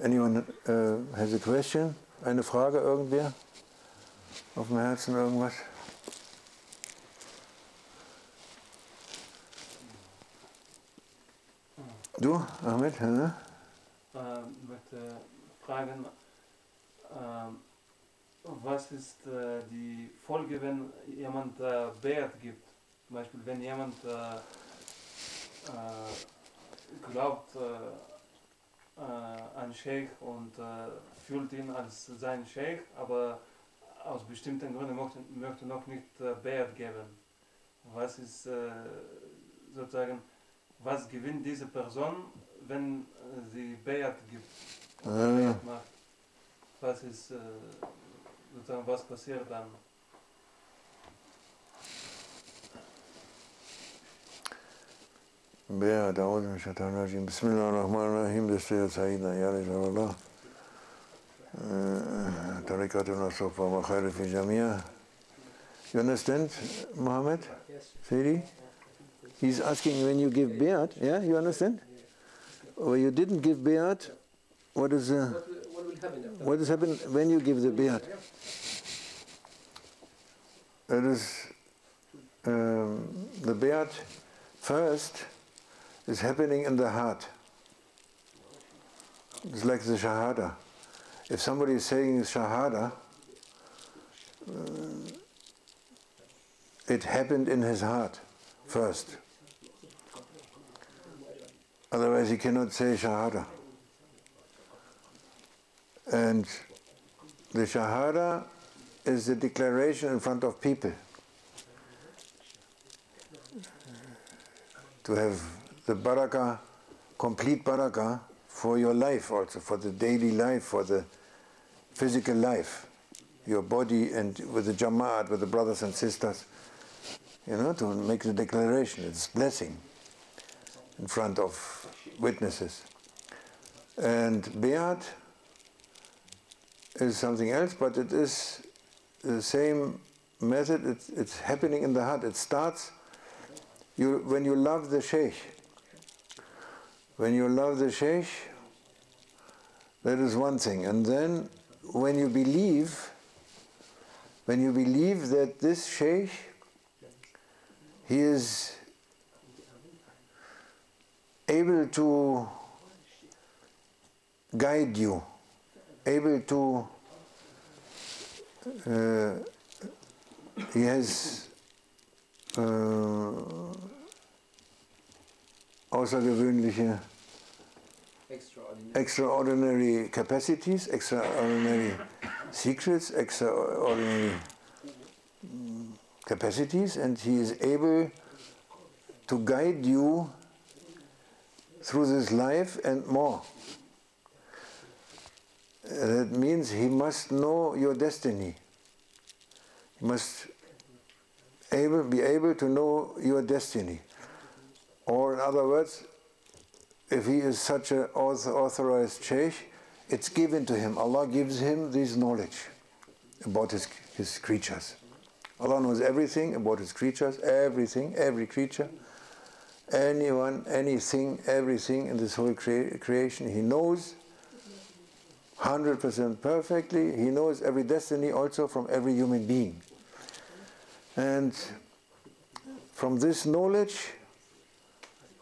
Anyone has a question? Eine Frage, irgendwer? Auf dem Herzen irgendwas? Du, Ahmed? Ich möchte fragen, was ist die Folge, wenn jemand Beiat gibt? Zum Beispiel, wenn jemand glaubt an Sheikh und fühlt ihn als sein Sheikh, aber aus bestimmten Gründen möchte noch nicht Beiat geben. Was ist sozusagen, was gewinnt diese Person, wenn sie Beiat gibt? Beiat macht? Was ist sozusagen, was passiert dann? بيعت أعوذ من الشيطان الرجيم بسم الله الرحمن الرحيم دستور سيدنا يا رجال الله طريقتنا الصفا وخير في الجميع. You understand, Muhammad? Yes. Siri? He's asking when you give Biyat, yeah, you understand? Or you didn't give Biyat, what is What will happen after? what is happening when you give the Biyat? It is the Biyat first is happening in the heart. It's like the Shahada. If somebody is saying Shahada, it happened in his heart first. Otherwise he cannot say Shahada. And the Shahada is the declaration in front of people. To have the barakah, complete barakah for your life also, for the daily life, for the physical life, your body, and with the Jamaat, with the brothers and sisters, you know, to make the declaration. It's blessing in front of witnesses. And Biyat is something else, but it is the same method. It's happening in the heart. It starts when you love the Sheikh. When you love the Sheikh, that is one thing. And then when you believe that this Sheikh, he is able to guide you, able to, he has außergewöhnliche, extraordinary capacities, extraordinary secrets, extraordinary capacities, and he is able to guide you through this life and more. That means he must know your destiny. He must be able to know your destiny. Or in other words, if he is such an authorized sheikh, it's given to him. Allah gives him this knowledge about his creatures. Allah knows everything about his creatures, everything, every creature, anyone, anything, everything in this whole creation. He knows 100% perfectly. He knows every destiny also from every human being. And from this knowledge,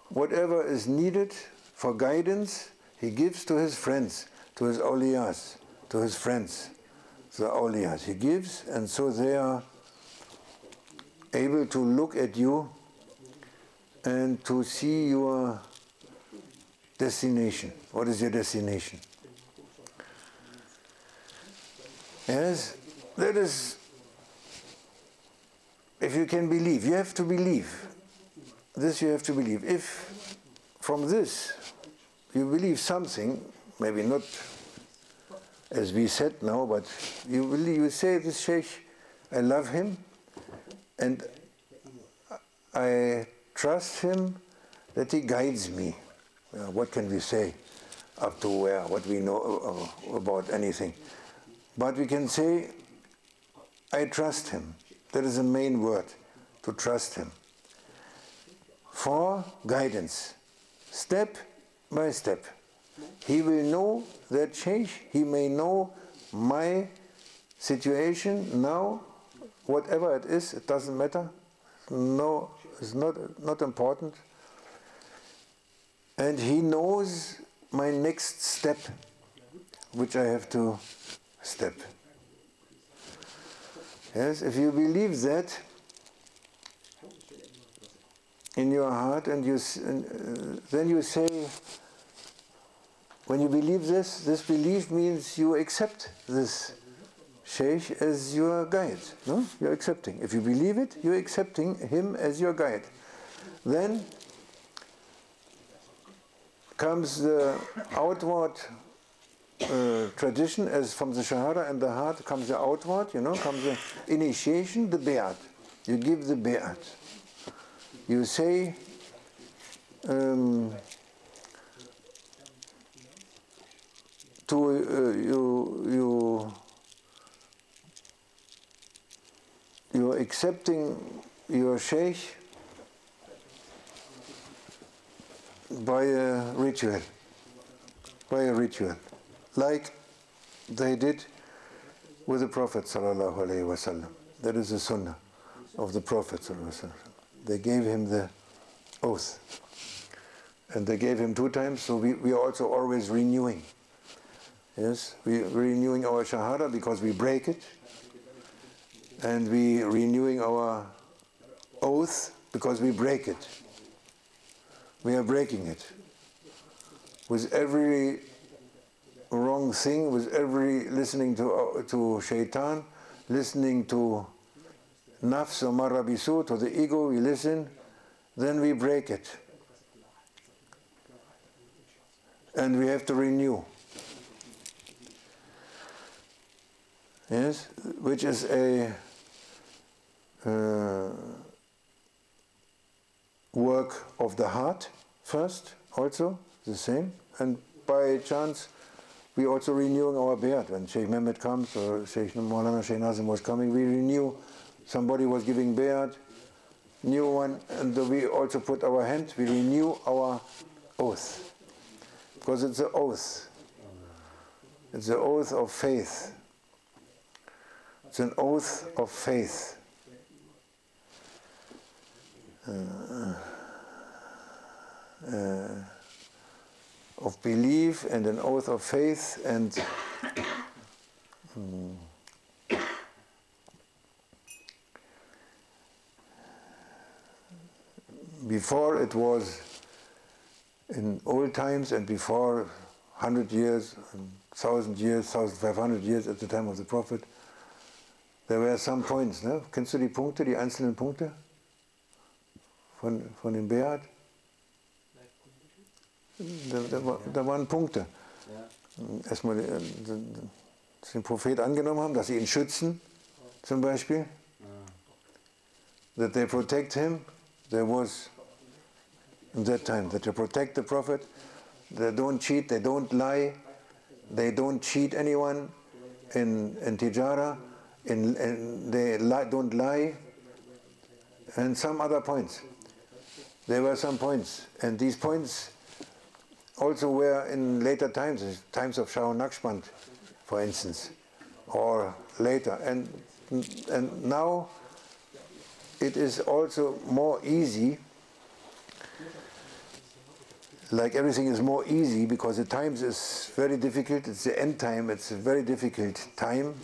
whatever is needed for guidance, he gives to his friends, to his awliyas, to his friends, the awliyas. He gives, and so they are able to look at you and to see your destination. What is your destination? Yes, that is, if you can believe, you have to believe. This you have to believe. If from this you believe something, maybe not as we said now, but you believe, you say, this Sheikh, I love him and I trust him that he guides me. What can we say up to where, what we know about anything? But we can say, I trust him. That is the main word, to trust him. For guidance, step by step. He will know that Sheikh, he may know my situation now, whatever it is, it doesn't matter. No, it's not important. And he knows my next step, which I have to step. Yes, if you believe that in your heart, and then you say, when you believe this belief means you accept this Sheikh as your guide. No? You're accepting. If you believe it, you're accepting him as your guide. Then comes the outward tradition, as from the Shahada and the heart comes the outward, comes the initiation, the Bay'at. You give the Bay'at. You say, you're accepting your Sheikh by a ritual, like they did with the Prophet sallallahu alaihi wasallam. That is the sunnah of the Prophet sallallahu alaihi wasallam. They gave him the oath, and they gave him 2 times. So we are also always renewing. Yes, we are renewing our Shahada because we break it, and we are renewing our oath because we break it. We are breaking it. With every wrong thing, with every listening to shaitan, listening to nafs or marabisu, to the ego, we listen, then we break it. And we have to renew. Yes, which is a work of the heart first, also, the same. And by chance, we also renewing our Bay'at. When Sheikh Mehmet comes, or Sheikh Maulana Sheikh Nazim was coming, we renew. Somebody was giving Bay'at, new one, and we also put our hand, we renew our oath. Because it's an oath. It's an oath of faith. It's an oath of faith. Of belief, and an oath of faith, and before it was in old times, and before 100 years, 1,000 years, 1,500 years at the time of the Prophet, there were some points. Ne? Kennst du die Punkte, die einzelnen Punkte von dem Bay'at? Da waren Punkte. Erstmal, dass sie den Prophet angenommen haben, dass sie ihn schützen, zum Beispiel. That they protect him. There was, in that time, that they protect the Prophet. They don't cheat, they don't lie, they don't cheat anyone in Tijara, they don't lie, and some other points. There were some points, and these points also were in later times, times of Shah Naqshband, for instance, or later. And now it is also more easy, like everything is more easy, because the times is very difficult, it's the end time, it's a very difficult time,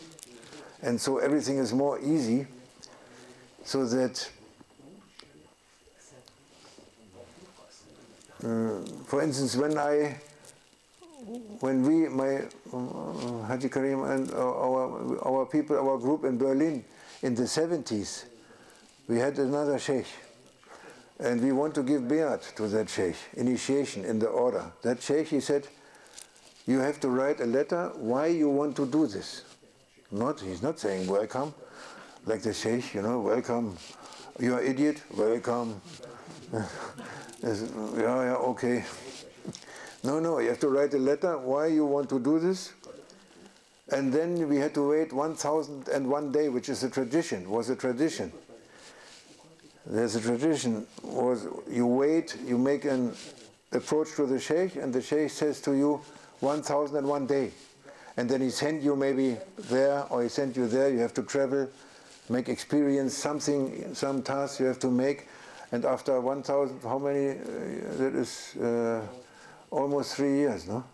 and so everything is more easy, so that for instance, when we, Haji Karim and our people, our group in Berlin, in the 70s, we had another Sheikh, and we want to give Bay'at to that Sheikh, initiation in the order. That Sheikh, he said, you have to write a letter why you want to do this. He's not saying welcome, like the Sheikh, welcome, you're an idiot, welcome. Yeah, okay. No, you have to write a letter why you want to do this. And then we had to wait 1,001 days, which is a tradition, was a tradition. There's a tradition, was you wait, you make a approach to the Sheikh, and the Sheikh says to you 1001 day, and then he sent you maybe there, or he sent you there, you have to travel, make experience, something, some task you have to make, and after 1000, how many, that is almost 3 years, no?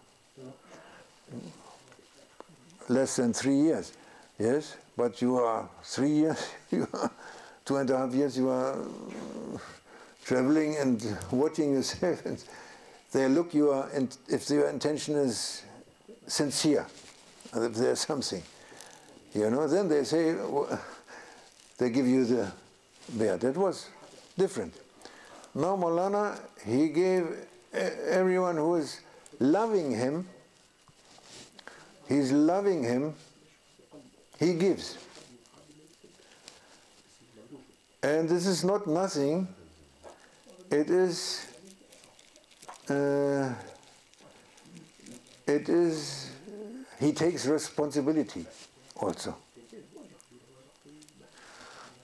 Less than 3 years, yes, but you are 3 years, you are 2.5 years, you are traveling and watching yourself, and they look you are, and if your intention is sincere, and if there's something, you know, then they say, they give you the bear. That was different. Now Maulana, he gave everyone who is loving him, he's loving him, he gives. And this is not nothing, it is, he takes responsibility also.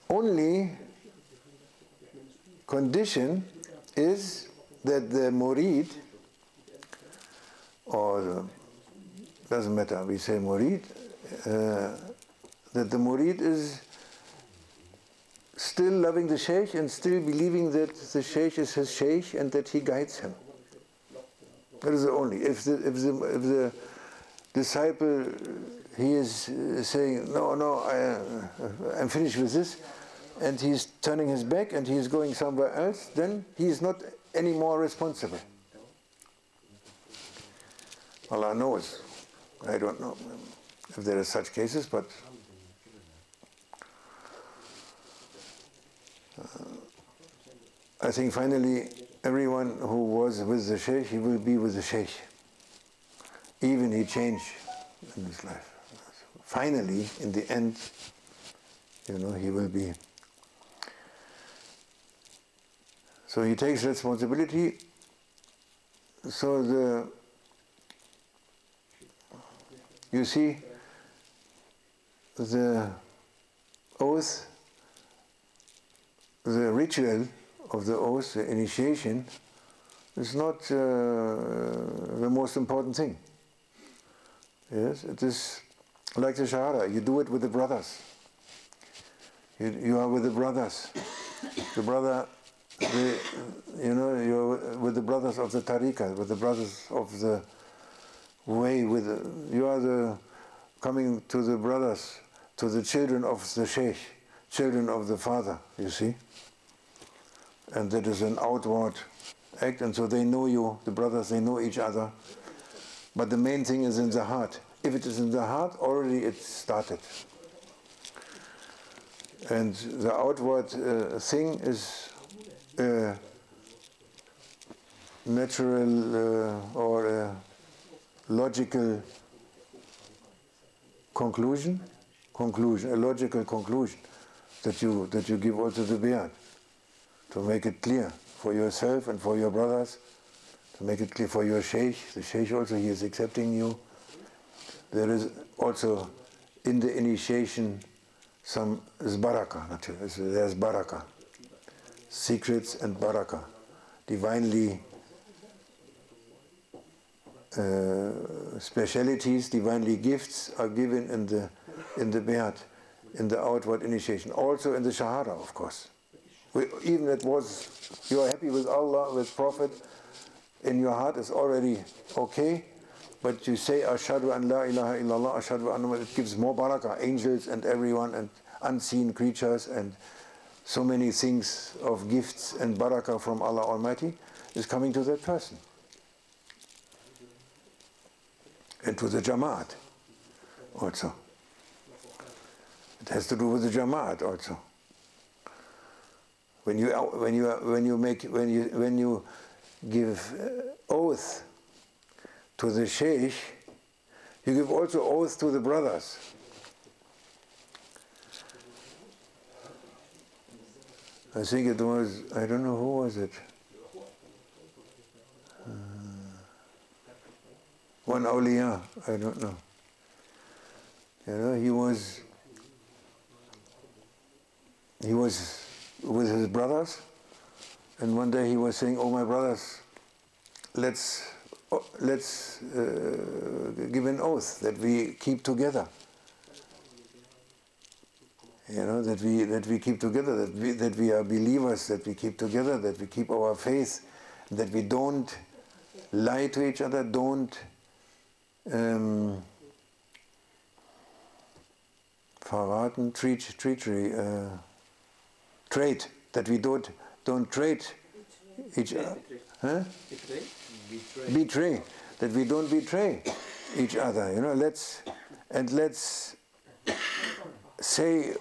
Only condition is that the murid, or doesn't matter, we say murid, that the murid is still loving the Sheikh and still believing that the Sheikh is his Sheikh and that he guides him. That is the only. If the disciple, he is saying, no, I'm finished with this, and he's turning his back and he's going somewhere else, then he is not any more responsible. Allah knows. I don't know if there are such cases, but I think finally everyone who was with the Sheikh, he will be with the Sheikh. Even he changed in his life. Finally, in the end, you know, he will be. So he takes responsibility. So you see, the oath, the ritual of the oath, the initiation, is not the most important thing. Yes, it is like the Shahada. You do it with the brothers. You are with the brothers. The brother, you know, you're with the brothers of the tariqah, with the brothers of the way. You are coming to the brothers, to the children of the Sheikh, children of the Father. You see. And that is an outward act, and so they know you, the brothers, they know each other. But the main thing is in the heart. If it is in the heart, already it started. And the outward thing is a natural or a logical conclusion, a logical conclusion that you give also the Bayat, to make it clear for yourself and for your brothers, to make it clear for your Sheikh. The Sheikh also, he is accepting you. There is also in the initiation some barakah, naturally. There's barakah, secrets and barakah, divinely specialities, divinely gifts are given in the Bayat, in the outward initiation. Also in the Shahada, of course. Even it was, you are happy with Allah, with Prophet, in your heart is already okay, but you say Ashhadu an la ilaha illallah, Ashhadu anna, it gives more barakah, angels and everyone, and unseen creatures, and so many things of gifts and barakah from Allah Almighty is coming to that person. And to the Jamaat also. It has to do with the Jamaat also. When you give oath to the Sheikh, you give also oath to the brothers. I think it was, I don't know who was it. One awliya, I don't know. You know, he was with his brothers, and one day he was saying, "Oh my brothers, let's give an oath that we keep together. You know, that we keep together, that we are believers, that we keep together, that we keep our faith, that we don't lie to each other, don't verraten, treachery, trade, that we don't trade each other. Huh? Betray. That we don't betray each other. You know, let's say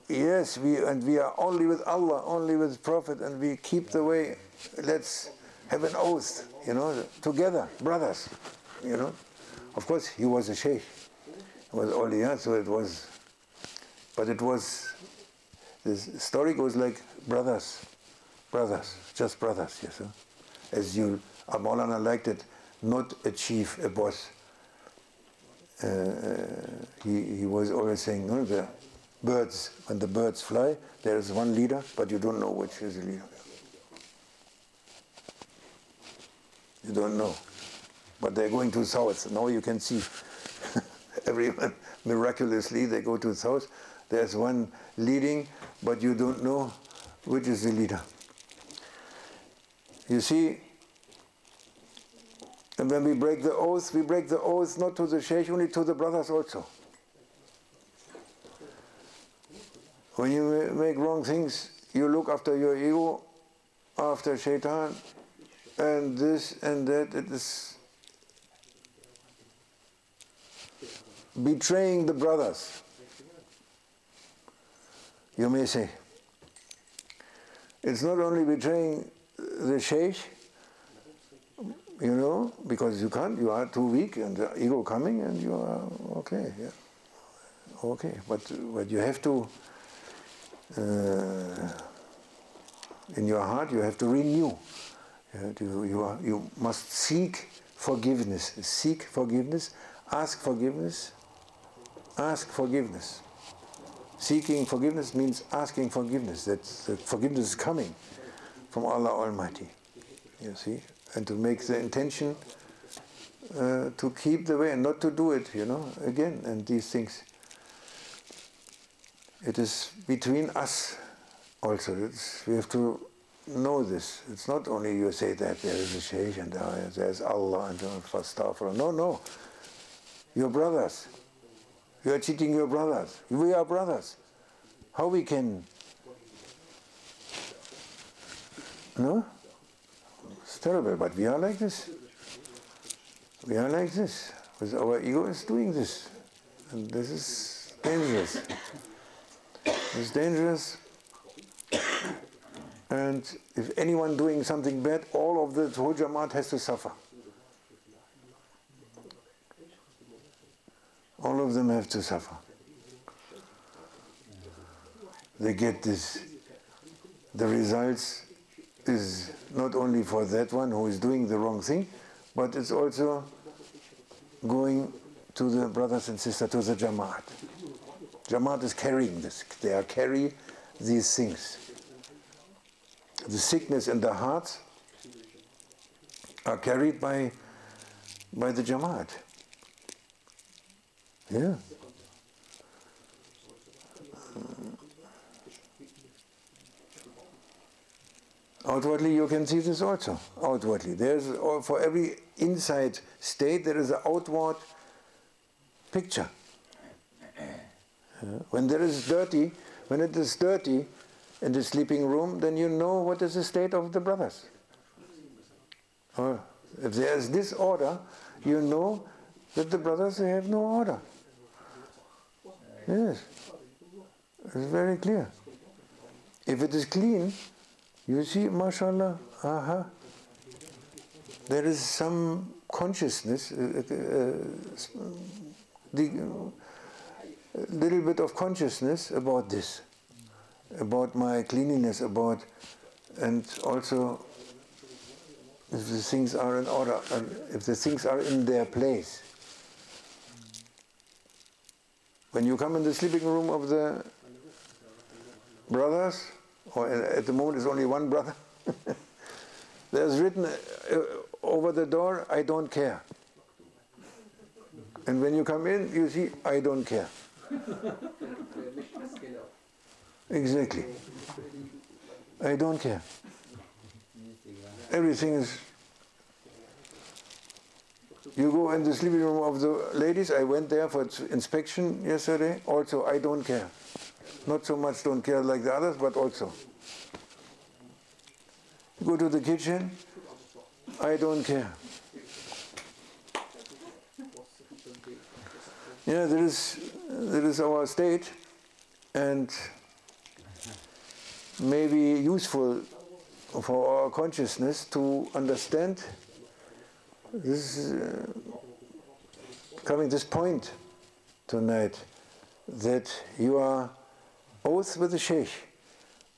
yes, we are only with Allah, only with Prophet, and we keep the way. Let's have an oath, you know, together, brothers. You know, of course he was a Sheikh, he was awliya, so it was. But it was. This story goes like brothers, just brothers. Yes, sir. As you, Maulana liked it, not a chief, a boss. He was always saying, no, the birds, when the birds fly, there is one leader, but you don't know which is the leader. You don't know. But they're going to the south. Now you can see everyone, miraculously, they go to the south. There's one leading, but you don't know which is the leader. You see, and when we break the oath not to the Sheikh, only to the brothers also. When you make wrong things, you look after your ego, after shaitan, and this and that. It is betraying the brothers, you may say. It's not only betraying the Sheikh, you know, because you can't, you are too weak, and the ego coming, and you are okay, yeah, okay. But you have to, in your heart, you have to renew. You must seek forgiveness. Seek forgiveness. Ask forgiveness. Ask forgiveness. Seeking forgiveness means asking forgiveness. That forgiveness is coming from Allah Almighty. You see, and to make the intention to keep the way and not to do it. You know, again, and these things. It is between us also. We have to know this. It's not only you say that there is a Sheikh and there's Allah and Astaghfirullah. No. You're brothers. You are cheating your brothers. We are brothers. How we can? No? It's terrible, but we are like this. We are like this. Because our ego is doing this. And this is dangerous. It's dangerous. And if anyone doing something bad, all of the whole Jamaat has to suffer. All of them have to suffer. They get this. The results is not only for that one who is doing the wrong thing, but it's also going to the brothers and sisters, to the Jamaat. Jamaat is carrying this. They are carrying these things. The sickness in the hearts are carried by the Jamaat. Yeah. Outwardly, you can see this also. Outwardly, there's for every inside state there is an outward picture. When it is dirty in the sleeping room, then you know what is the state of the brothers. Or if there is disorder, you know that the brothers, they have no order. Yes, it's very clear. If it is clean, you see, mashallah, there is some consciousness, little bit of consciousness about this, about my cleanliness, and also if the things are in order, and if the things are in their place. When you come in the sleeping room of the brothers, or at the moment it's only one brother, there's written over the door, I don't care. And when you come in, you see, I don't care. Exactly. I don't care. Everything is... You go in the sleeping room of the ladies, I went there for inspection yesterday, also I don't care. Not so much don't care like the others, but also. You go to the kitchen, I don't care. Yeah, there is our state, and maybe useful for our consciousness to understand this coming this point tonight, that you are oath with the Sheikh,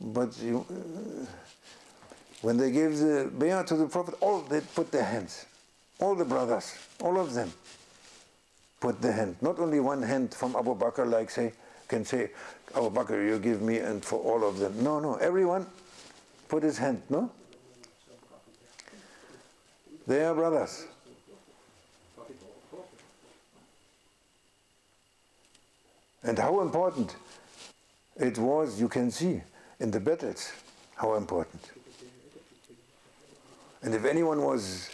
but you, when they gave the bay'ah to the Prophet, all they put their hands, all the brothers, all of them put their hand. Not only one hand from Abu Bakr, like can say, Abu Bakr, you give me, and for all of them. No, no, everyone put his hand, no? They are brothers. And how important it was, you can see in the battles, how important. And if anyone was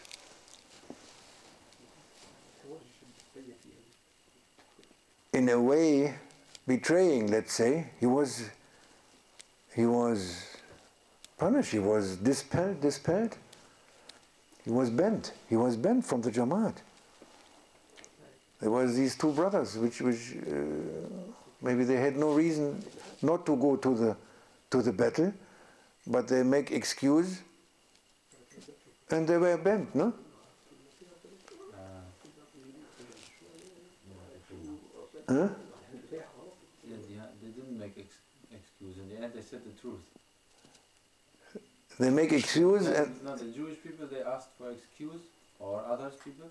in a way betraying, let's say, he was punished, he was dispelled. He was banned from the Jamaat. There was these two brothers, which maybe they had no reason not to go to the battle, but they make excuse, and they were banned, no? Huh? Yeah, they didn't make excuse. In the end, they said the truth. They make excuse, and no, the Jewish people, they asked for excuse, or others people,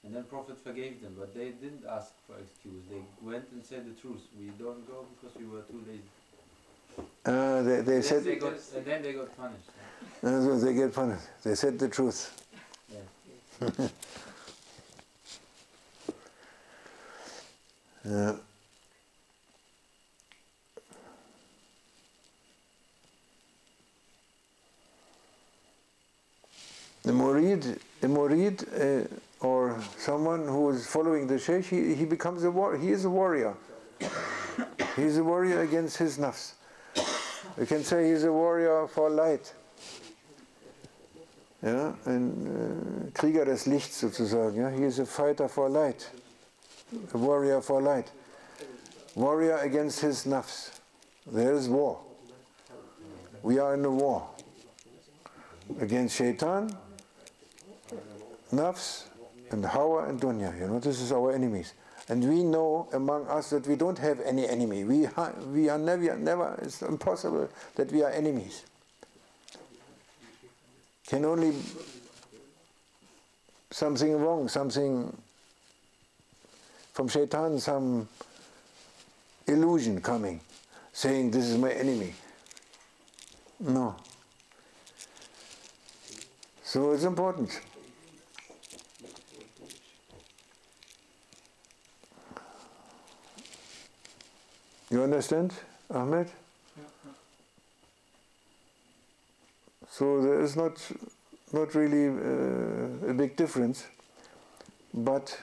and then Prophet forgave them. But they didn't ask for excuse. They went and said the truth. We don't go because we were too lazy. They said. And then they got punished. They get punished. They said the truth. Yeah. Yeah. The murid or someone who is following the Sheikh, he becomes he is a warrior. He is a warrior against his nafs. We can say he's a warrior for light. Ja, ein Krieger des Lichts sozusagen. Ja? He is a fighter for light. A warrior for light. Warrior against his nafs. There is war. We are in a war. Against shaitan, nafs, and hawa and dunya. You know, this is our enemies. And we know among us that we don't have any enemy. We are never, it's impossible that we are enemies. Can only something wrong, something from shaitan, some illusion coming, saying this is my enemy. No. So it's important. You understand, Ahmed? So there is not really a big difference, but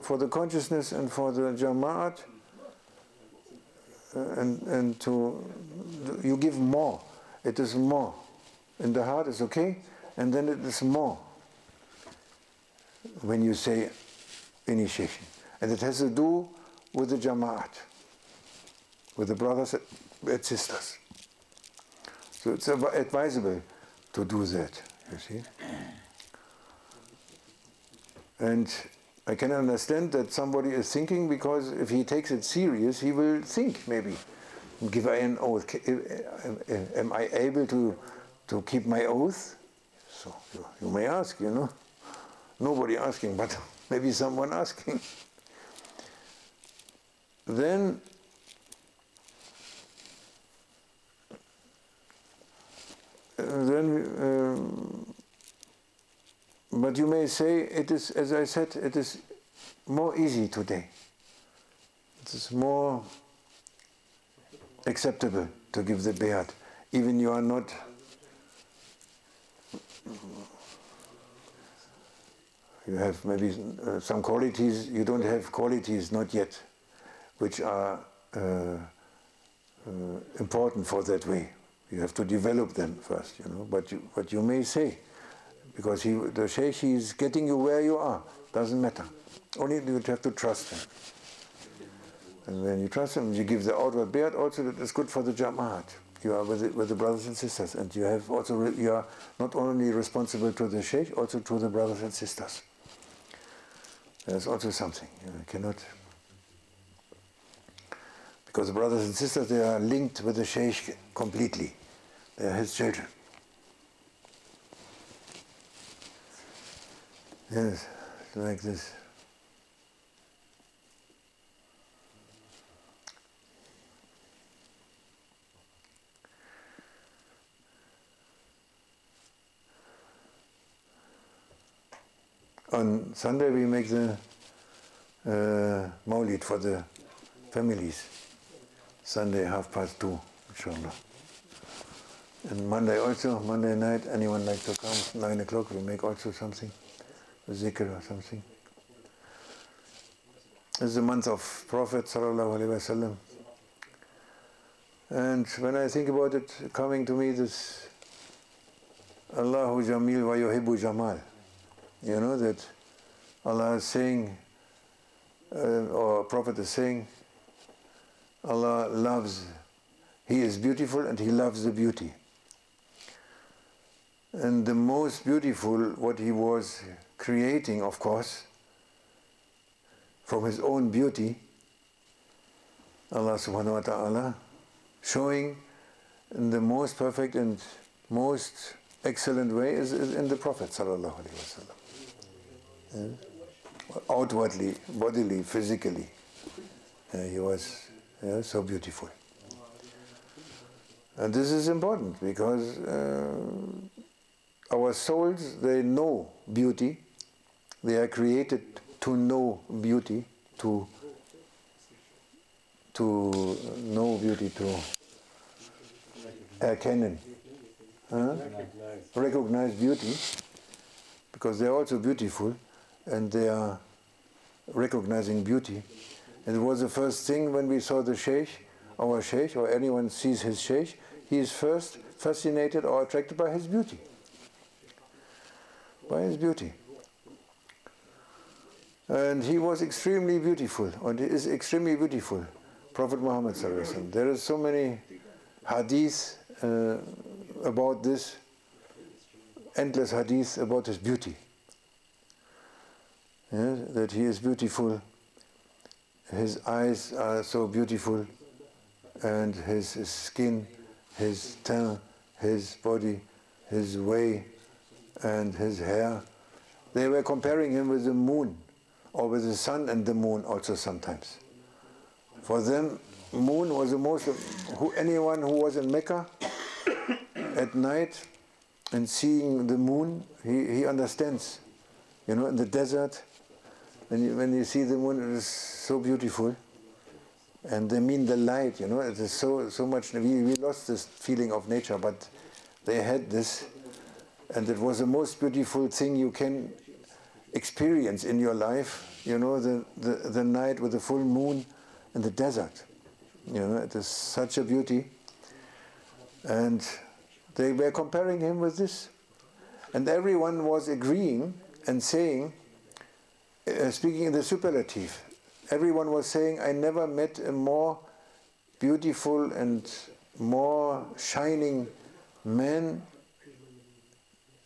for the consciousness and for the Jamaat, and you give more. It is more. In the heart is okay, and then it is more when you say initiation. And it has to do with the Jamaat, with the brothers and sisters. So it's advisable to do that, you see. And I can understand that somebody is thinking, because if he takes it serious, he will think maybe, give I an oath? Am I able to keep my oath? So you may ask, you know. Nobody asking, but maybe someone asking. Then But you may say, it is, as I said, it is more easy today. It is more acceptable to give the bayat. Even you are not you have maybe some qualities, you don't have qualities not yet, which are important for that way. You have to develop them first, you know. But you may say, because the Sheikh, he is getting you where you are. Doesn't matter. Only you have to trust him. And when you trust him, you give the outward bayat. Also, that is good for the Jama'at. You are with the brothers and sisters, and you have also you are not only responsible to the Sheikh, also to the brothers and sisters. There's also something you cannot, because the brothers and sisters, they are linked with the Sheikh completely. They are his children. Yes, like this. On Sunday we make the Maulid for the families. Sunday 2:30, inshallah. And Monday also, Monday night, anyone like to come, 9 o'clock, we make also something, a zikr or something. This is the month of Prophet sallallahu alaihi wasallam. And when I think about it, coming to me this Allahu Jamil wa yuhibbu Jamal. You know that Allah is saying, or Prophet is saying, Allah loves, He is beautiful and He loves the beauty. And the most beautiful, what He was creating, of course, from His own beauty, Allah subhanahu wa ta'ala, showing in the most perfect and most excellent way is in the Prophet sallallahu alaihi wasallam. Outwardly, bodily, physically, he was so beautiful. And this is important because our souls, they know beauty. They are created to know beauty, to know beauty, to erkennen, recognize beauty, because they are also beautiful. And they are recognizing beauty. And it was the first thing when we saw the Sheikh, our Sheikh, or anyone sees his Sheikh, he is first fascinated or attracted by his beauty. By his beauty. And he was extremely beautiful, and he is extremely beautiful, Prophet Muhammad sallallahu alaihi wasallam. There are so many hadiths about this, endless hadiths about his beauty. Yeah, that he is beautiful, his eyes are so beautiful, and his skin, his tongue, his body, his way, and his hair. They were comparing him with the moon, or with the sun and the moon also sometimes. For them, moon was the most, anyone who was in Mecca at night and seeing the moon, he understands. You know, in the desert, when you see the moon, it is so beautiful. And they mean the light, you know, it is so much. We lost this feeling of nature, but they had this. And it was the most beautiful thing you can experience in your life, you know, the night with the full moon in the desert. You know, it is such a beauty. And they were comparing him with this. And everyone was agreeing and saying, speaking in the superlative, everyone was saying, I never met a more beautiful and more shining man,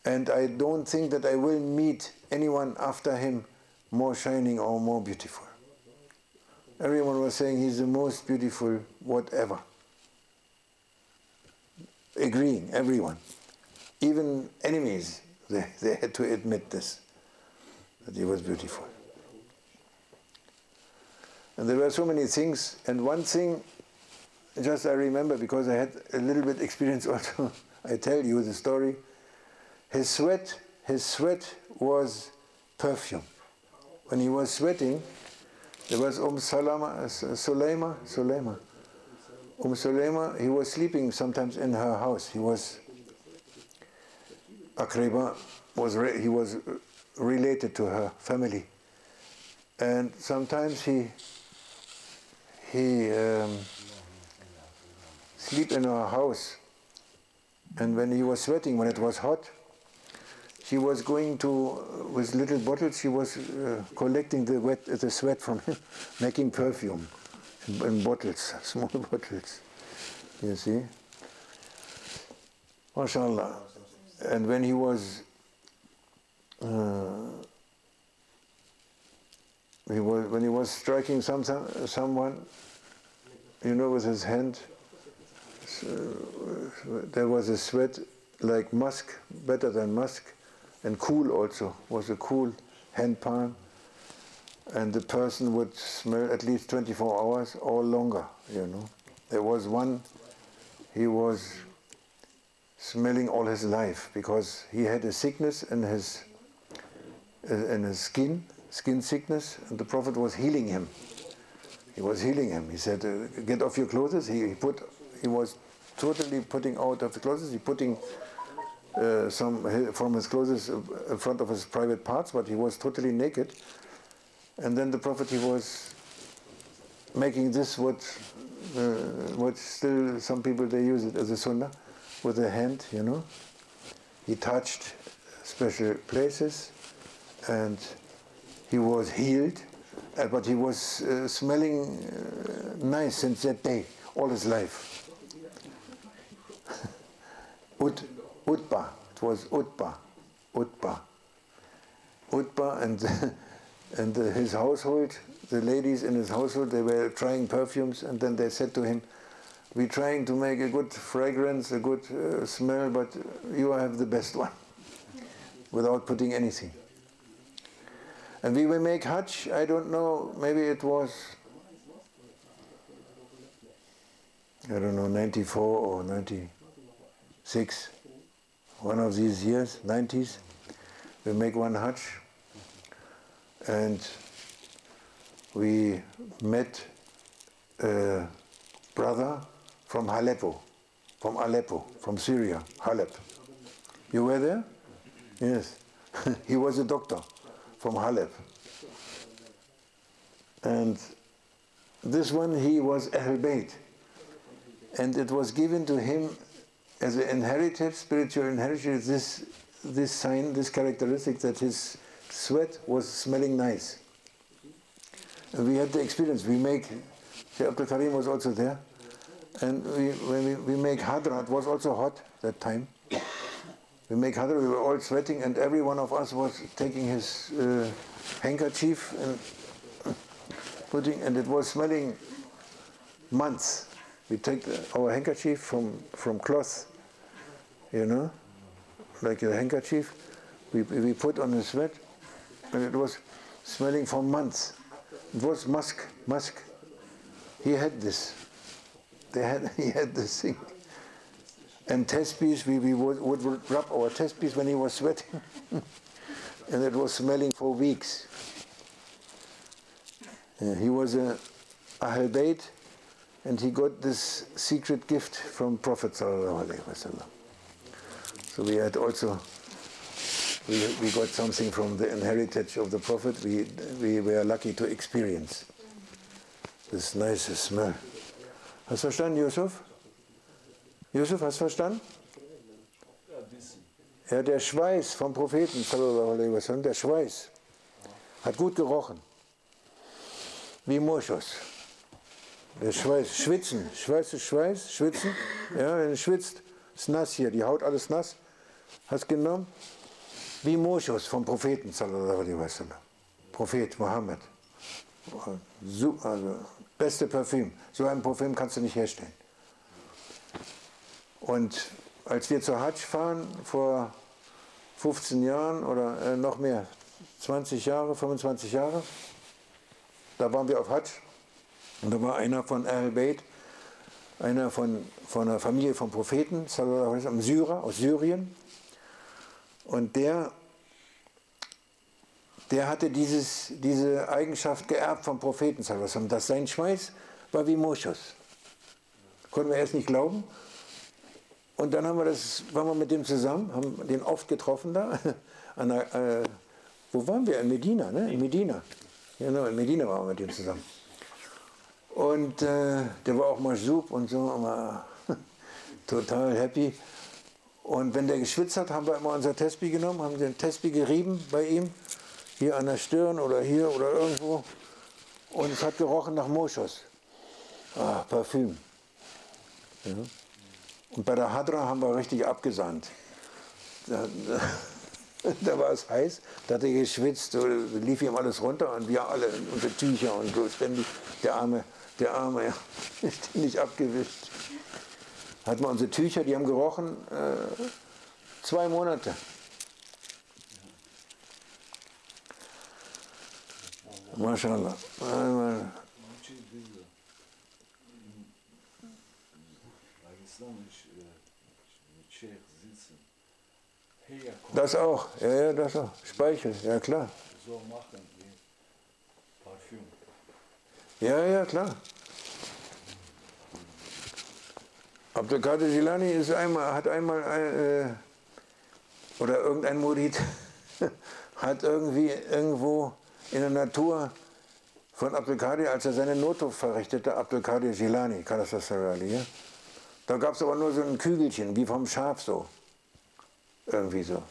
and I don't think that I will meet anyone after him more shining or more beautiful. Everyone was saying he's the most beautiful whatever. Agreeing, everyone. Even enemies, they had to admit this, that he was beautiful. And there were so many things, and one thing, just I remember, because I had a little bit experience also, I tell you the story. His sweat his sweat was perfume. When he was sweating, there was Sulaima, he was sleeping sometimes in her house. He was Akreba, he was related to her family. And sometimes he sleep in her house. And when he was sweating, when it was hot, she was going to, with little bottles, she was collecting the sweat from him, making perfume in bottles, small bottles. You see? MashaAllah. And when he was, when he was striking someone, you know, with his hand, there was a sweat like musk, better than musk, and cool also, was a cool hand palm, and the person would smell at least 24 hours or longer, you know. There was one, he was smelling all his life because he had a sickness in his skin sickness, and the Prophet was healing him. He was healing him. He said, get off your clothes. He was totally putting out of the clothes. He putting some from his clothes in front of his private parts, but he was totally naked. And then the Prophet, he was making this what still some people, they use it as a sunnah, with a hand, you know. He touched special places and he was healed, but he was smelling nice since that day, all his life. Utbah, it was Utbah, and his household, the ladies in his household, they were trying perfumes, and then they said to him, we're trying to make a good fragrance, a good smell, but you have the best one, without putting anything. And we will make Hajj, I don't know, maybe it was, I don't know, 94 or 96, one of these years, 90s, we make one Hajj, and we met a brother from Aleppo, from Syria, Halep. You were there? Yes. He was a doctor from Halep. And this one, he was Ahl Bayt. And it was given to him as an inherited, spiritual inheritance, this sign, this characteristic, that his sweat was smelling nice. And we had the experience. We make, Sheikh Abdul Karim was also there. And when we make Hadra, it was also hot that time. We make Hadra, we were all sweating, and every one of us was taking his handkerchief and putting, and it was smelling months. We take our handkerchief from cloth, you know, like a handkerchief. We put on the sweat, and it was smelling for months. It was musk. He had this. He had this thing. And tesbihs, we would rub our tesbihs when he was sweating. And it was smelling for weeks. He was a Ahl Bayt, and he got this secret gift from Prophet ﷺ. So we had also, we got something from the inheritance of the Prophet. We were lucky to experience this nice smell. Hast du verstanden, Yusuf? Yusuf, hast du verstanden? Ja, der Schweiß vom Propheten, sallallahu alaihi wasallam, der Schweiß, hat gut gerochen. Wie Moschus. Der Schweiß, schwitzen, schwitzen. Ja, wenn du schwitzt, ist nass hier, die Haut alles nass. Hast genommen? Wie Moschus vom Propheten, sallallahu alaihi wasallam. Prophet Mohammed. Also, beste Parfüm. So ein Parfüm kannst du nicht herstellen. Und als wir zur Hajj fahren, vor 15 Jahren oder noch mehr, 20 Jahre, 25 Jahre, da waren wir auf Hajj. Und da war einer von Ahl Bayt, einer von der Familie vom Propheten, sallallahu alaihi wasallam, Syrer aus Syrien. Und der der hatte diese Eigenschaft geerbt vom Propheten, dass sein Schweiß war wie Moschus. Konnten wir erst nicht glauben. Und dann waren wir mit dem zusammen, haben den oft getroffen da. Wo waren wir? In Medina, ne? In Medina. Genau, in Medina waren wir mit dem zusammen. Und der war auch Maschub und so, aber total happy. Und wenn der geschwitzt hat, haben wir immer unser Tesbih genommen, haben den Tesbih gerieben bei ihm, hier an der Stirn oder hier oder irgendwo. Und es hat gerochen nach Moschus. Ah, Parfüm. Ja. Und bei der Hadra haben wir richtig abgesandt. Da war es heiß, da hat er geschwitzt, so, lief ihm alles runter und wir alle, unsere Tücher und so ständig, der Arme, ja, ständig abgewischt. Hatten wir unsere Tücher, die haben gerochen 2 Monate. MashaAllah. Das auch, ja, das auch. Speichel, ja klar. So machen wie Parfüm. Ja, klar. Abdul Qadir Jilani hat einmal, oder irgendein Murid hat irgendwo in der Natur von Abdul Qadir, als er seine Notdurft verrichtete, Abdul Qadir Jilani, ja? Da gab es aber nur so ein Kügelchen, wie vom Schaf so. Irgendwie so.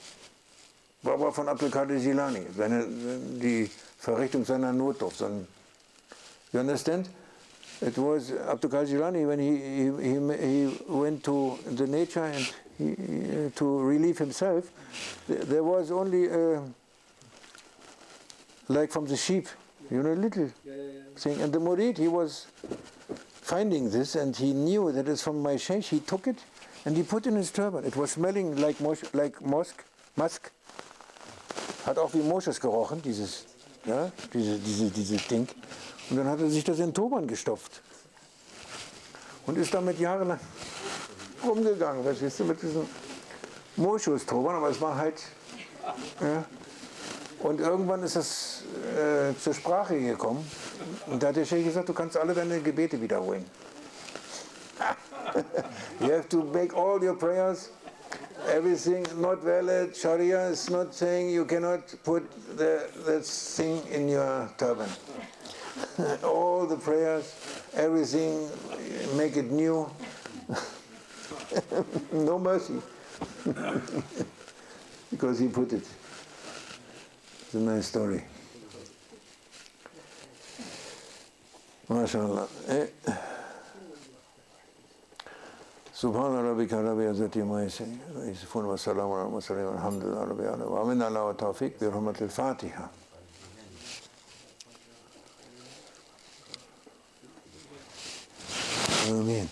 War aber von Abdul Qadir Jilani, die Verrichtung seiner Notdurft. You understand? It was Abdul Qadir Jilani when he went to the nature and to relieve himself. There was only like from the sheep, you know, little thing. And the murid, he was finding this and he knew that it's from my Sheikh. He took it and he put in his turban. It was smelling like musk. Hat auch wie Moschus gerochen, dieses Ding. Und dann hat er sich das in den Turban gestopft. Und ist damit jahrelang rumgegangen, verstehst du, mit diesem Moschus-Turban. Aber es war halt... Ja. Und irgendwann ist das zur Sprache gekommen. Und da hat der Sheikh gesagt, du kannst alle deine Gebete wiederholen. You have to make all your prayers, everything not valid. Sharia is not saying you cannot put that thing in your turban. All the prayers, everything, make it new. No mercy. Because he put it. It's a nice story. MashaAllah. Subhana rabbika rabbil izzati amma yasifun wa salamun ala mursalin walhamdulillahi rabbil alamin. Wa minna lahu tawfiq bi hurmatil Fatiha. Amen.